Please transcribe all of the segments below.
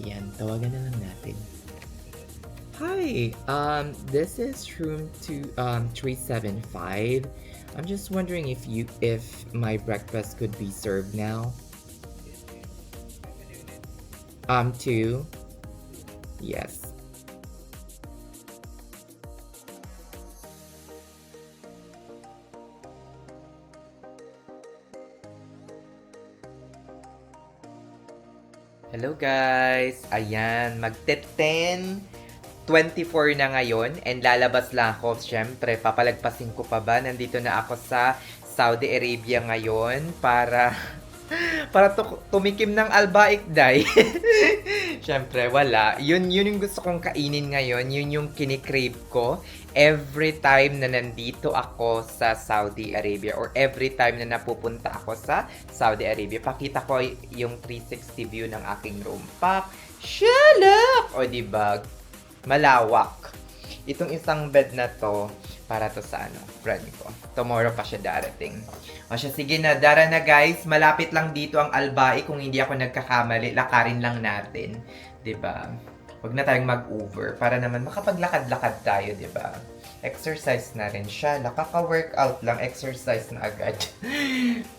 Yan, tawagan na lang natin. Hi, this is room 375. I'm just wondering if my breakfast could be served now. 2. Yes. Hello guys! Ayan, magte-10:24 na ngayon and lalabas lang ako. Siyempre, papalagpasin ko pa ba? Nandito na ako sa Saudi Arabia ngayon para tumikim ng albaik day. Siyempre, wala. Yun yung gusto kong kainin ngayon. Yun yung kinikrave ko. Every time na nandito ako sa Saudi Arabia or every time na napupunta ako sa Saudi Arabia, pakita ko yung 360 view ng aking room. Shalak! O diba? Malawak. Itong isang bed na to, para to sa friend ko. Tomorrow pa siya darating. O siya, sige na, dara na guys. Malapit lang dito ang Albai. Kung hindi ako nagkakamali, lakarin lang natin. 'Di ba? Huwag na tayong mag-over para naman makapaglakad-lakad tayo, 'di ba? Exercise na rin siya. Nakaka-workout lang, exercise na agad.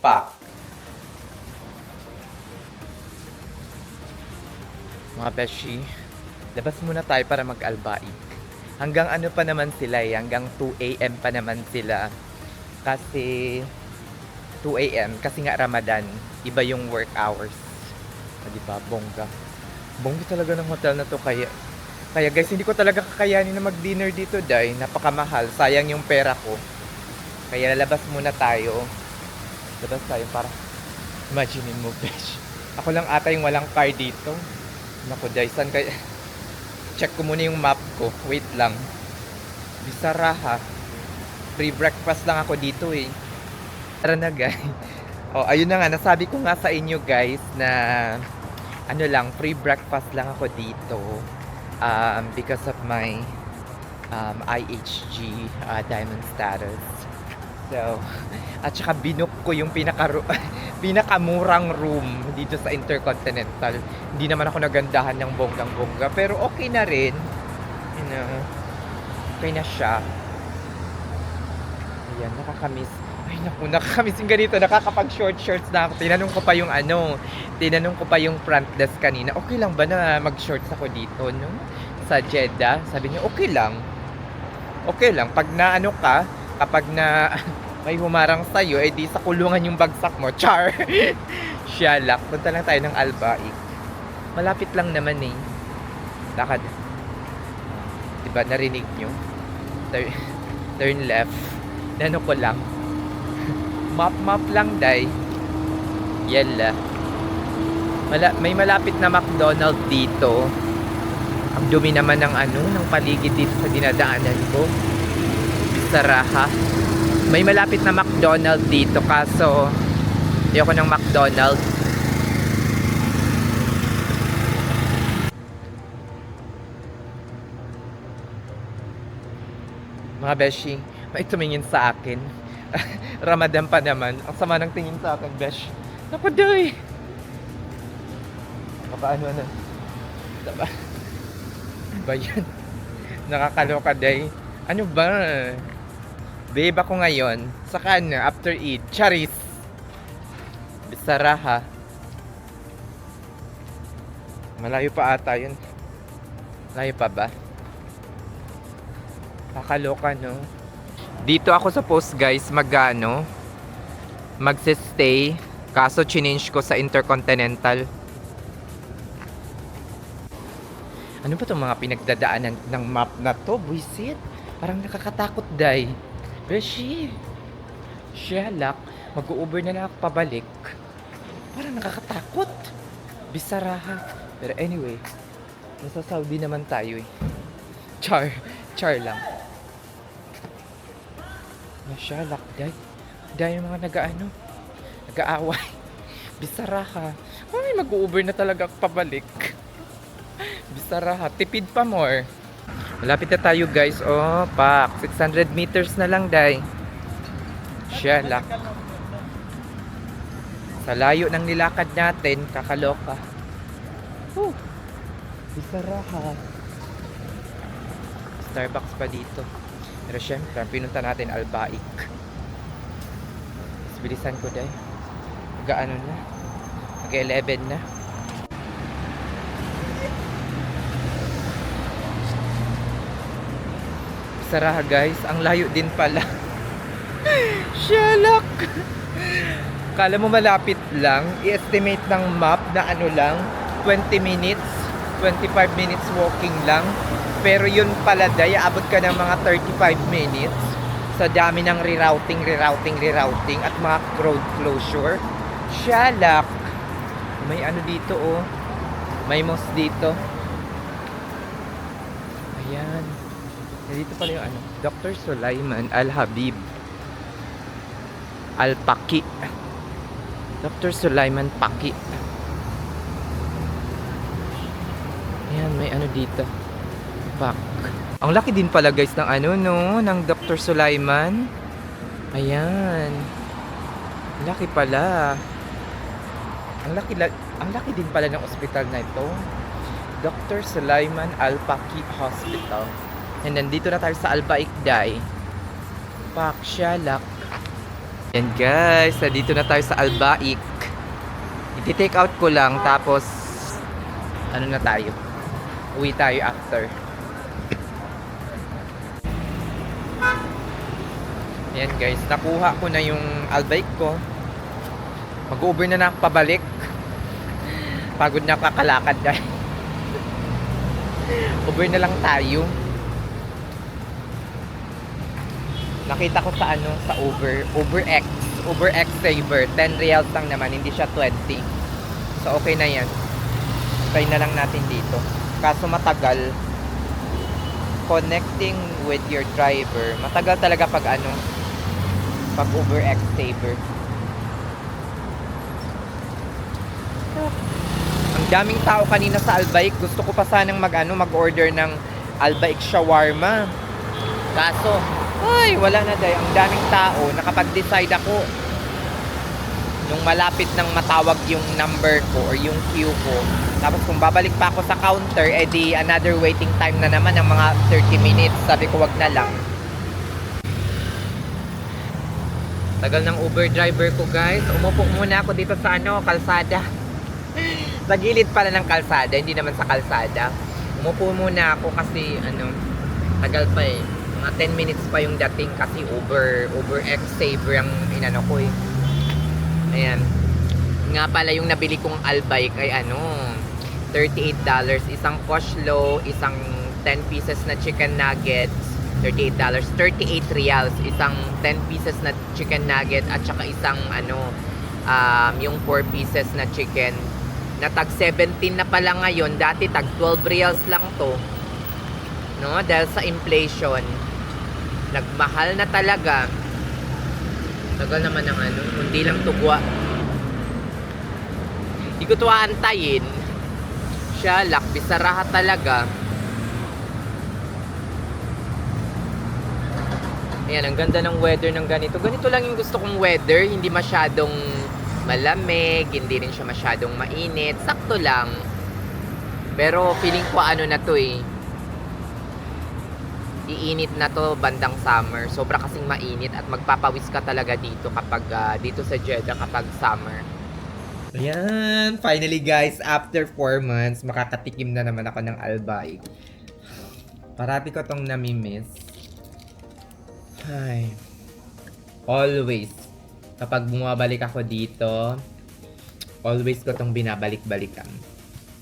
Pak. Mga beshi, labas muna tayo para mag-Albai. Hanggang ano pa naman sila hanggang 2 AM pa naman sila. Kasi 2 AM, kasi nga Ramadan, iba yung work hours. Diba? Bongga. Bongga talaga ng hotel na to. Kaya guys, hindi ko talaga kakayanin na mag-dinner dito dahil napakamahal. Sayang yung pera ko. Kaya lalabas muna tayo. Labas tayo para imaginein mo, besh. Ako lang ata yung walang car dito. Naku, dahil saan kaya... Check ko muna yung map ko. Wait lang. Bisara ha. Free breakfast lang ako dito eh. Tara na guys. Oh, ayun na nga. Nasabi ko nga sa inyo guys na ano lang, free breakfast lang ako dito. Because of my IHG diamond status. So, at saka binook ko yung pinakamurang room dito sa Intercontinental. Hindi naman ako nagandahan ng bonggang-bongga, pero okay na rin. You know, okay na siya. Ayan, nakakamiss. Ay naku, nakakamiss yung ganito. Nakakapag-short shorts na ako. Tinanong ko pa yung front desk kanina. Okay lang ba na mag-shorts ako dito, no? Sa Jeddah. Sabi niya, okay lang. Okay lang. Pag naano ka, kapag na may humarang sa'yo, eh di sa kulungan yung bagsak mo. Char! Shalak. Punta lang tayo ng Albaik. Malapit lang naman eh. Lakad. Diba, narinig nyo? Turn left. Nano ko lang. Map lang, day. Yala. May malapit na McDonald's dito. Ang dumi naman ng ng paligid dito sa dinadaanan ko. Bisaraha. May malapit na McDonald's dito kaso ayoko ng McDonald's. Mga beshi, may tumingin sa akin. Ramadan pa naman. Ang sama ng tingin sa akin, besh. Naku, day! Paano na? Diba? Ba yan? Nakakaloka, day. Ano ba? Babe ako ngayon. Saka after Eid. Charis. Bisaraha. Malayo pa ata yun. Malayo pa ba? Kakaloka, no? Dito ako sa post, guys, magse-stay. Kaso change ko sa Intercontinental. Ano ba itong mga pinagdadaanan ng map na to? Buisit. Parang nakakatakot, day. Beshi. Shalak. Mag-u-Uber na lang ako pabalik. Parang nakakatakot. Bisaraha. Pero anyway, nasa Saudi naman tayo eh. Char lang. Shalak, day. Day yung mga nag-aaway. Bisaraha. Ay, mag-u-Uber na talaga ako pabalik. Bisaraha. Tipid pa more. Malapit na tayo guys. Oh, pak. 600 meters na lang, day. Shalak. Sa layo ng nilakad natin, kakaloka. Bisaraha. Starbucks pa dito. Pero syempre, pinunta natin Albaik. Mas bilisan ko dahil. Mag-ano na. Mag-11 na. Bisaraha guys. Ang layo din pala. Shalak! Kala mo malapit lang. I-estimate ng map na ano lang. 20 minutes. 25 minutes walking lang. Pero yun pala day, abot ka ng mga 35 minutes sa dami ng rerouting at mga road closure. Shalak! May ano dito oh. May mosque dito. Ayan. Dito pala yung ano. Dr. Sulaiman Al-Habib Al-Paki. Dr. Sulaiman Paki. Ayan, may ano dito. Pak. Ang laki din pala guys ng ano no, ng Dr. Sulaiman. Ayan. Laki pala. Ang laki din pala ng ospital na ito. Dr. Sulaiman Al-Paki Hospital. And nandito na tayo sa Albaikday. Pak, Shalak. Yan guys, nandito na tayo sa Albaik. I-take out ko lang tapos ano na tayo. Uwi tayo after. Yan guys, nakuha ko na yung Albaik ko. Mag-Uber na ako pabalik. Pagod na kakalakad dahil. Uber na lang tayo. Nakita ko sa ano, sa Uber X Saver, 10 reals lang naman, hindi siya 20. So okay na yan. Try na lang natin dito. Kaso matagal. Connecting with your driver. Matagal talaga pag ano, pag Uber X Saver. Ang daming tao kanina sa Albaik. Gusto ko pa sanang mag-order ng Albaik shawarma. Kaso, ay, wala na dahil. Ang daming tao. Nakapag-decide ako nung malapit nang matawag yung number ko or yung queue ko. Tapos kung babalik pa ako sa counter, edi another waiting time na naman ng mga 30 minutes. Sabi ko, wag na lang. Tagal ng Uber driver ko guys. Umupo muna ako dito sa ano, kalsada. Sa gilid pala ng kalsada, hindi naman sa kalsada. Umupo muna ako kasi ano, tagal pa eh. Mga 10 minutes pa yung dating kasi Uber X Saver ang inano ko eh. Ayan. Nga pala yung nabili kong Albaik ay ano, $38. Isang coleslaw, isang 10 pieces na chicken nuggets, $38. 38 reals. Isang 10 pieces na chicken nugget at saka isang ano, yung 4 pieces na chicken. Na tag 17 na pala ngayon. Dati tag 12 reals lang to. No? Dahil sa inflation. Nagmahal na talaga. Tagal naman ng ano, hindi lang tugwa. Hindi ko to aantayin. Shalak, Bisaraha talaga. Ayan, ang ganda ng weather ng ganito. Ganito lang yung gusto kong weather. Hindi masyadong malamig, hindi rin siya masyadong mainit. Sakto lang. Pero feeling ko ano na to eh. Iinit na to bandang summer. Sobra kasing mainit at magpapawis ka talaga dito kapag dito sa Jeddah kapag summer. Ayan, finally guys, after 4 months, makakatikim na naman ako ng Albaik. Parati ko tong nami-miss. Ay. Always. Kapag bumabalik ako dito, always ko tong binabalik-balikan.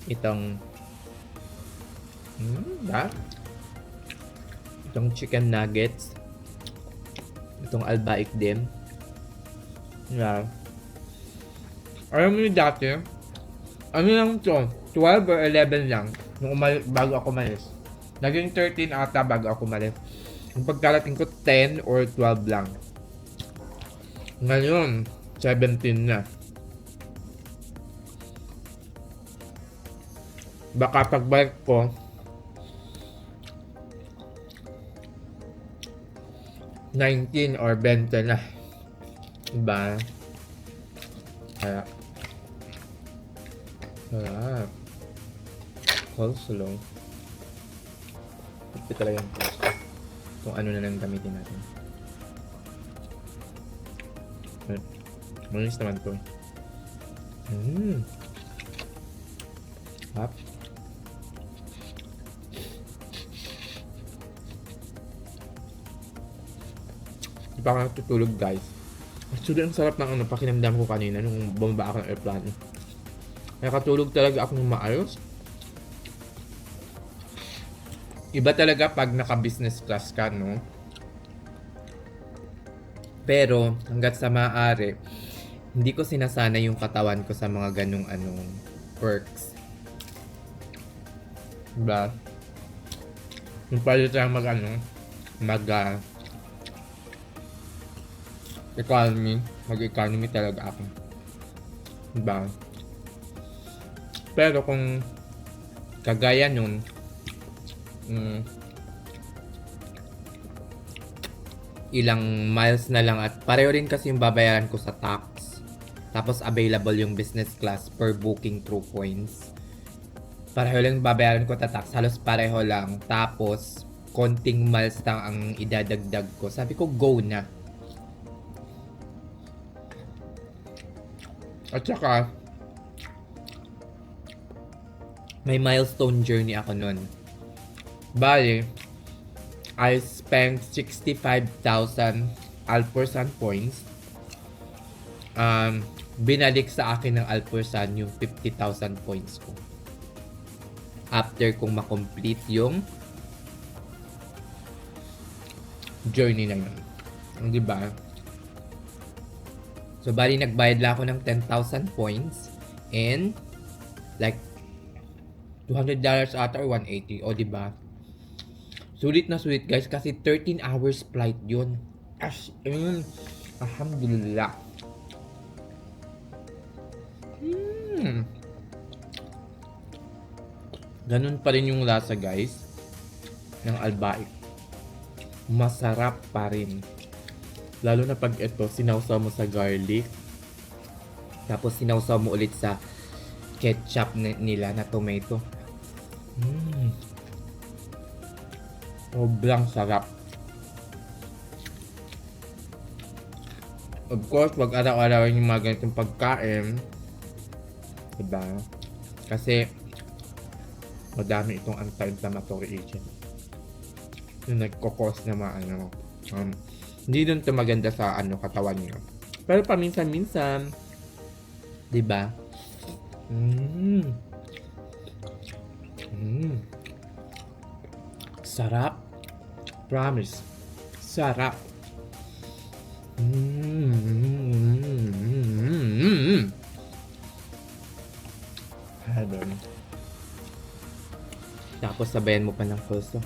Itong itong chicken nuggets. Itong Albaik din. Yeah. Alam mo yung dati, ano lang to, 12 or 11 lang nung bago ako umalis. Naging 13 ata bago ako umalis. Yung pagkarating ko 10 or 12 lang. Ngayon, 17 na. Baka pagbalik ko, 19 or 20 na. Diba? Kaya, sarap. coleslaw. Ito talaga yung coleslaw. Kung ano na lang gamitin natin. Manis naman to. Hap. Di pa ako natutulog, guys. Actually, ang sarap ng pakinamdam ko kanina nung bumaba ako ng airplane. Nakatulog talaga ako ng maayos. Iba talaga pag naka-business class ka, no? Pero, hanggat sa maaari, hindi ko sinasana yung katawan ko sa mga ganung perks. Diba? Yung pwede tayong mag-economy talaga ako. Diba? Pero kung kagaya nun, ilang miles na lang at pareho rin kasi yung babayaran ko sa tax. Tapos available yung business class per booking through points. Pareho lang babayaran ko sa tax, halos pareho lang. Tapos konting miles lang ang idadagdag ko. Sabi ko, go na. At saka may milestone journey ako nun. Bali, I spent 65,000 Alpursan points. Binalik sa akin ng Alpursan yung 50,000 points ko. After kong makomplete yung journey na yun. Diba? So, bali nagbayad lang ako ng 10,000 points and like $200 ata or 180. O, diba? Sulit na sulit, guys, kasi 13 hours flight yun. As in, alhamdulillah. Ganun pa rin yung lasa, guys, ng albaik. Masarap pa rin. Lalo na pag ito, sinawsaw mo sa garlic. Tapos sinawsaw mo ulit sa ketchup nila na tomato. Sobrang sarap. Of course, wag araw-arawin yung mga ganitong pagkain. Diba? Kasi madami itong anti-inflammatory agent. Yung nagkakos na hindi dun ito maganda sa katawan niyo. Pero paminsan-minsan, diba? Sarap. Promise. Sarap. Heaven. Tapos sabayan mo pa ng puso.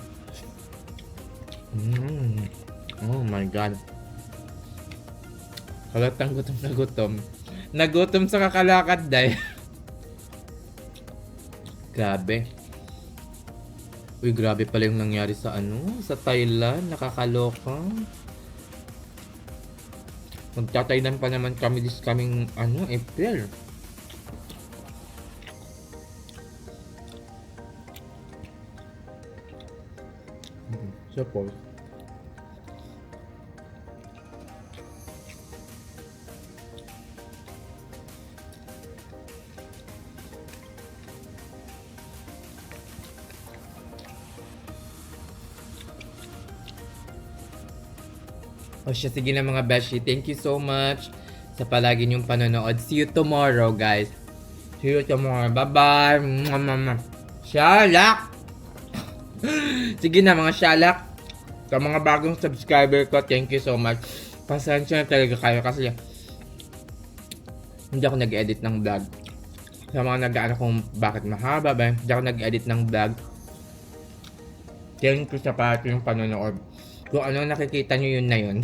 Oh my God. Halatang gutom na gutom. Nagutom sa kakalakad dahil. Grabe. Uy, grabe pala yung nangyari sa sa Thailand. Nakakaloka. Magtatainan pa naman kami this coming April. Suppose. O siya, sige na mga beshi. Thank you so much sa palagi niyong panonood. See you tomorrow, guys. See you tomorrow. Bye-bye. Shalak! Sige na mga shalak. Sa mga bagong subscriber ko, thank you so much. Pasensya na talaga kayo kasi hindi ako nag-edit ng vlog. Sa mga nag-ano kung bakit mahaba ba, hindi ako nag-edit ng vlog. Thank you sa pati yung panonood. Kung ano nakikita nyo, yun na yun.